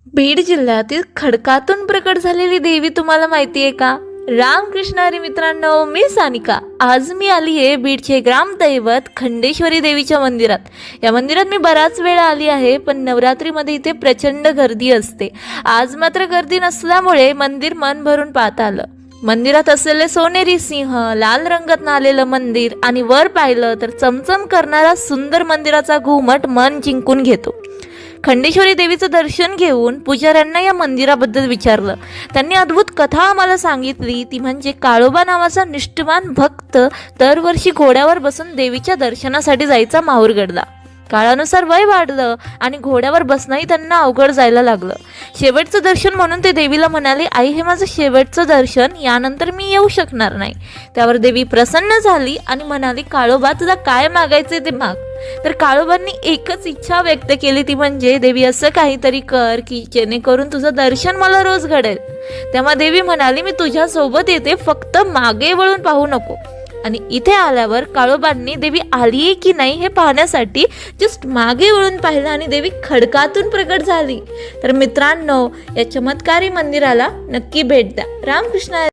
बीड जिल्ह्यातील खडकातून प्रकट झालेली देवी तुम्हाला माहिती आहे का? रामकृष्ण हरी मित्रांनो, मी सानिका. आज मी आली आहे बीडचे ग्रामदैवत खंडेश्वरी देवीच्या मंदिरात. या मंदिरात मी बराच वेळा आली आहे, पण नवरात्रीमध्ये इथे प्रचंड गर्दी असते. आज मात्र गर्दी नसल्यामुळे मंदिर मन भरून पाहता आलं. मंदिरात असलेले सोनेरी सिंह, लाल रंगात आलेलं मंदिर आणि वर पाहिलं तर चमचम करणारा सुंदर मंदिराचा घुमट मन जिंकून घेतो. खंडेश्वरी देवीचं दर्शन घेऊन पुजाऱ्यांना या मंदिराबद्दल विचारलं. त्यांनी अद्भुत कथा आम्हाला सांगितली. ती म्हणजे काळोबा नावाचा निष्ठावान भक्त दरवर्षी घोड्यावर बसून देवीच्या दर्शनासाठी जायचा माहूरगडला. काळानुसार वय वाढलं आणि घोड्यावर बसणंही त्यांना अवघड जायला लागलं. शेवटचं दर्शन म्हणून ते देवीला म्हणाले, आई हे माझं शेवटचं दर्शन, यानंतर मी येऊ शकणार नाही. त्यावर देवी प्रसन्न झाली आणि म्हणाली, काळोबा तुला काय मागायचे ते माग. तर काळोबांनी एकच इच्छा व्यक्त केली, ती म्हणजे देवी असं काहीतरी कर की जेणेकरून तुझं दर्शन मला रोज घडेल. तेव्हा देवी म्हणाली, मी तुझ्या सोबत येते, फक्त मागे वळून पाहू नको. आणि इथे आल्यावर काळोबांनी देवी आली की नाही हे पाहण्यासाठी जस्ट मागे वळून पाहिलं आणि देवी खडकातून प्रकट झाली. तर मित्रांनो, या चमत्कारी मंदिराला नक्की भेट द्या. रामकृष्ण.